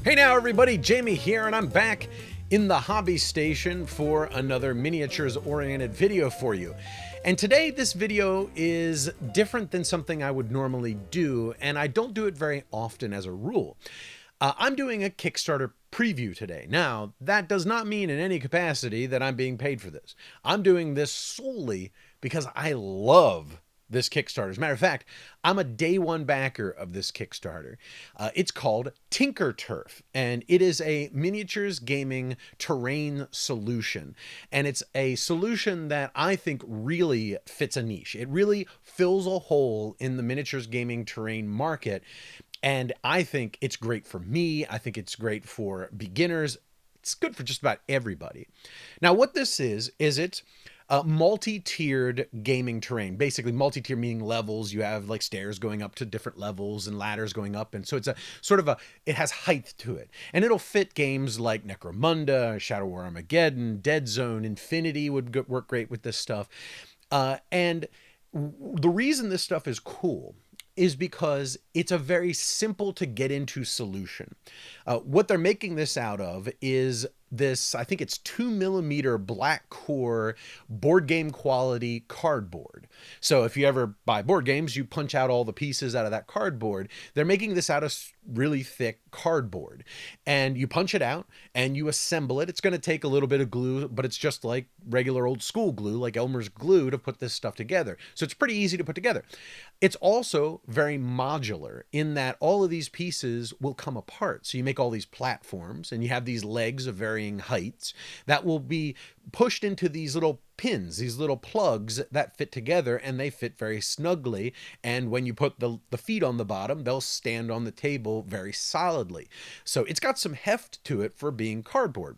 Hey now everybody, Jamie here, and I'm back in the hobby station for another miniatures oriented video for you. And today this video is different than something I would normally do, and I don't do it very often as a rule. I'm doing a Kickstarter preview today. Now, that does not mean in any capacity that I'm being paid for this. I'm doing this solely because I love this Kickstarter. As a matter of fact, I'm a day one backer of this Kickstarter. It's called TinkerTurf, and it is a miniatures gaming terrain solution. And it's a solution that I think really fits a niche. It really fills a hole in the miniatures gaming terrain market. And I think it's great for me. I think it's great for beginners. It's good for just about everybody. Now, what this is it's multi-tiered gaming terrain. Basically, multi-tier meaning levels. You have like stairs going up to different levels and ladders going up. And so it's a sort of it has height to it. And it'll fit games like Necromunda, Shadow War Armageddon, Dead Zone, Infinity would work great with this stuff. And the reason this stuff is cool is because it's a very simple to get into solution. What they're making this out of is this, I think it's 2mm black core board game quality cardboard. So if you ever buy board games, you punch out all the pieces out of that cardboard. They're making this out of really thick cardboard, and you punch it out and you assemble it. It's going to take a little bit of glue, but it's just like regular old school glue, like Elmer's glue, to put this stuff together. So it's pretty easy to put together. It's also very modular in that all of these pieces will come apart. So you make all these platforms and you have these legs of varying heights that will be pushed into these little pins, these little plugs that fit together, and they fit very snugly. And when you put the feet on the bottom, they'll stand on the table very solidly. So it's got some heft to it for being cardboard.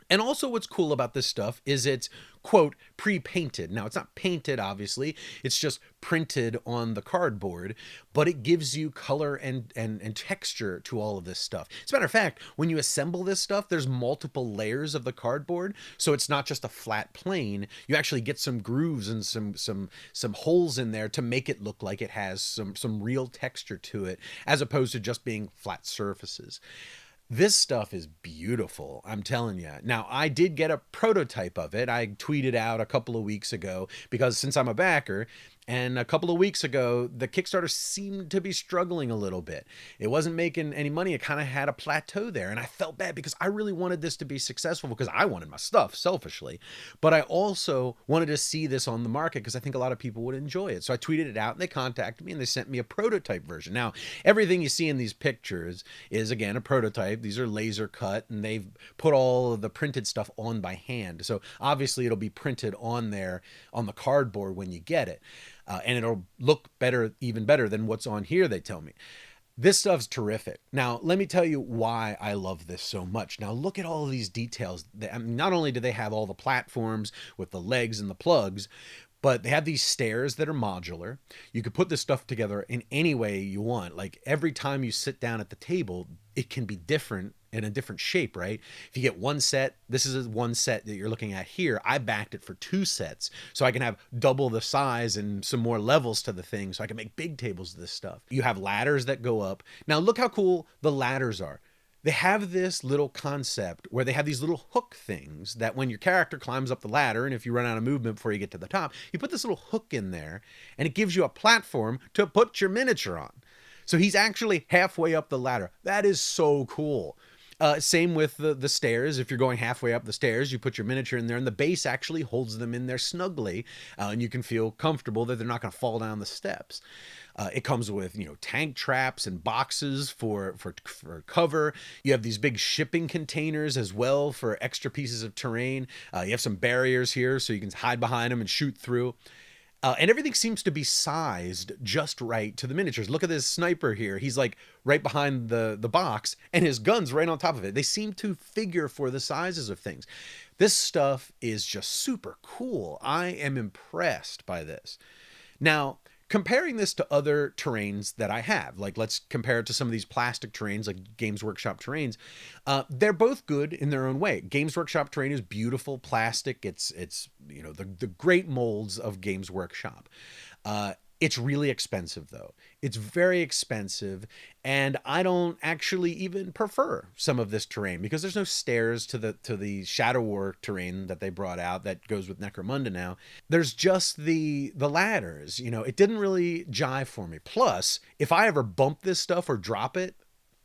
And also what's cool about this stuff is it's, quote, pre-painted. Now, it's not painted, obviously. It's just printed on the cardboard, but it gives you color and texture to all of this stuff. As a matter of fact, when you assemble this stuff, there's multiple layers of the cardboard, so it's not just a flat plane. You actually get some grooves and some holes in there to make it look like it has some real texture to it, as opposed to just being flat surfaces. This stuff is beautiful, I'm telling you. Now, I did get a prototype of it. I tweeted out a couple of weeks ago because since I'm a backer, and a couple of weeks ago, the Kickstarter seemed to be struggling a little bit. It wasn't making any money. It kind of had a plateau there. And I felt bad because I really wanted this to be successful because I wanted my stuff selfishly. But I also wanted to see this on the market because I think a lot of people would enjoy it. So I tweeted it out and they contacted me and they sent me a prototype version. Now, everything you see in these pictures is, again, a prototype. These are laser cut and they've put all of the printed stuff on by hand. So obviously it'll be printed on there on the cardboard when you get it. And it'll look better, even better than what's on here, they tell me. This stuff's terrific. Now, let me tell you why I love this so much. Now, look at all of these details. I mean, not only do they have all the platforms with the legs and the plugs, but they have these stairs that are modular. You could put this stuff together in any way you want. Like every time you sit down at the table, it can be different in a different shape, right? If you get one set, this is one set that you're looking at here. I backed it for 2 sets so I can have double the size and some more levels to the thing so I can make big tables of this stuff. You have ladders that go up. Now look how cool the ladders are. They have this little concept where they have these little hook things that when your character climbs up the ladder, and if you run out of movement before you get to the top, you put this little hook in there and it gives you a platform to put your miniature on. So he's actually halfway up the ladder. That is so cool. Same with the stairs. If you're going halfway up the stairs, you put your miniature in there and the base actually holds them in there snugly, and you can feel comfortable that they're not going to fall down the steps. It comes with, tank traps and boxes for cover. You have these big shipping containers as well for extra pieces of terrain. You have some barriers here so you can hide behind them and shoot through. And everything seems to be sized just right to the miniatures. Look at this sniper here. He's like right behind the box and his gun's right on top of it. They seem to figure for the sizes of things. This stuff is just super cool. I am impressed by this. Now, comparing this to other terrains that I have, like let's compare it to some of these plastic terrains like Games Workshop terrains. They're both good in their own way. Games Workshop terrain is beautiful plastic. It's the great molds of Games Workshop. It's really expensive though. It's very expensive, and I don't actually even prefer some of this terrain because there's no stairs to the Shadow War terrain that they brought out that goes with Necromunda now. There's just the ladders. You know, it didn't really jive for me. Plus, if I ever bump this stuff or drop it,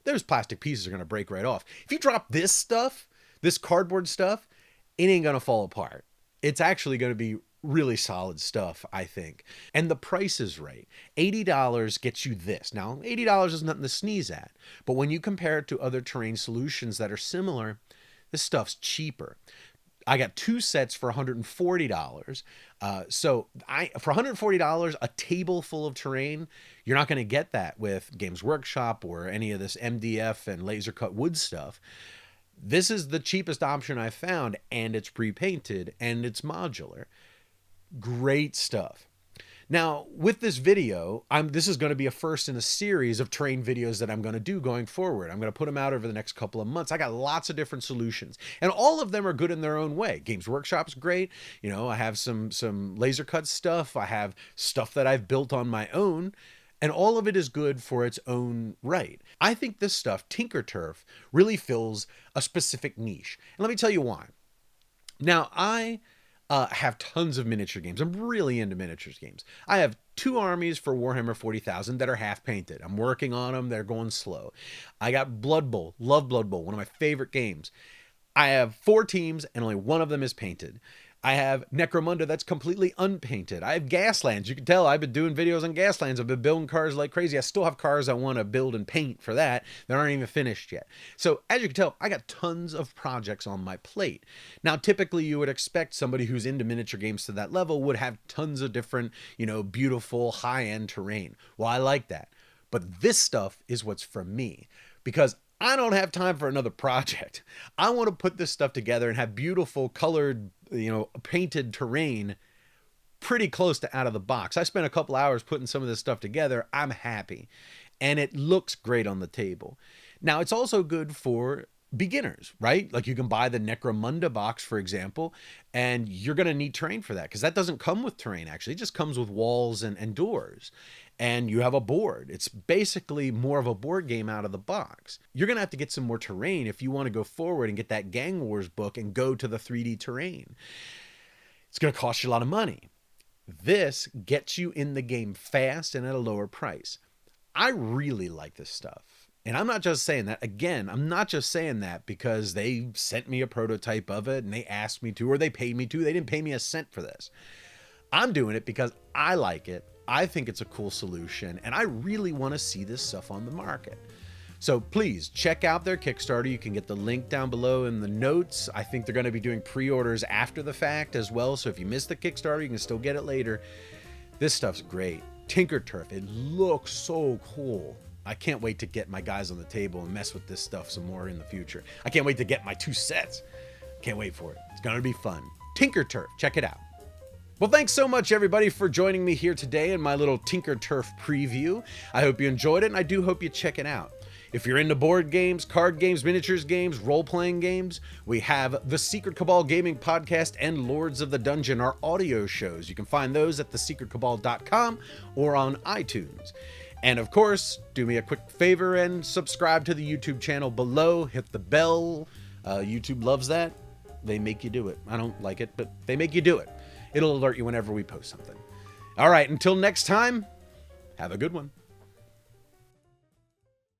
those plastic pieces are going to break right off. If you drop this stuff, this cardboard stuff, it ain't going to fall apart. It's actually going to be really solid stuff, I think. And the price is right. $80 gets you this. Now, $80 is nothing to sneeze at, but when you compare it to other terrain solutions that are similar, this stuff's cheaper. I got 2 sets for $140. So for $140, a table full of terrain, you're not going to get that with Games Workshop or any of this MDF and laser cut wood stuff. This is the cheapest option I found, and it's pre-painted and it's modular. Great stuff. Now, with this video, this is going to be a first in a series of terrain videos that I'm going to do going forward. I'm going to put them out over the next couple of months. I got lots of different solutions, and all of them are good in their own way. Games Workshop's great. You know, I have some laser cut stuff. I have stuff that I've built on my own, and all of it is good for its own right. I think this stuff, TinkerTurf, really fills a specific niche. And let me tell you why. Now, I have tons of miniature games. I'm really into miniatures games. I have 2 armies for Warhammer 40,000 that are half painted. I'm working on them. They're going slow. I got Blood Bowl. Love Blood Bowl, one of my favorite games. I have 4 teams and only one of them is painted. I have Necromunda that's completely unpainted. I have Gaslands. You can tell I've been doing videos on Gaslands. I've been building cars like crazy. I still have cars I want to build and paint for that aren't even finished yet. So as you can tell, I got tons of projects on my plate. Now, typically you would expect somebody who's into miniature games to that level would have tons of different, you know, beautiful high-end terrain. Well, I like that. But this stuff is what's for me because I don't have time for another project. I want to put this stuff together and have beautiful colored, you know, painted terrain pretty close to out of the box. I spent a couple hours putting some of this stuff together. I'm happy. And it looks great on the table. Now, it's also good for beginners, right? Like you can buy the Necromunda box, for example, and you're going to need terrain for that because that doesn't come with terrain, actually. It just comes with walls and doors. And you have a board. It's basically more of a board game out of the box. You're going to have to get some more terrain if you want to go forward and get that Gang Wars book and go to the 3D terrain. It's going to cost you a lot of money. This gets you in the game fast and at a lower price. I really like this stuff. And I'm not just saying that. Again, I'm not just saying that because they sent me a prototype of it and they asked me to, or they paid me to. They didn't pay me a cent for this. I'm doing it because I like it. I think it's a cool solution, and I really want to see this stuff on the market. So please check out their Kickstarter. You can get the link down below in the notes. I think they're going to be doing pre-orders after the fact as well. So if you missed the Kickstarter, you can still get it later. This stuff's great. TinkerTurf, it looks so cool. I can't wait to get my guys on the table and mess with this stuff some more in the future. I can't wait to get my 2 sets. Can't wait for it. It's going to be fun. TinkerTurf, check it out. Well, thanks so much, everybody, for joining me here today in my little TinkerTurf preview. I hope you enjoyed it, and I do hope you check it out. If you're into board games, card games, miniatures games, role-playing games, we have the Secret Cabal Gaming Podcast and Lords of the Dungeon, our audio shows. You can find those at thesecretcabal.com or on iTunes. And of course, do me a quick favor and subscribe to the YouTube channel below. Hit the bell. YouTube loves that. They make you do it. I don't like it, but they make you do it. It'll alert you whenever we post something. All right, until next time, have a good one.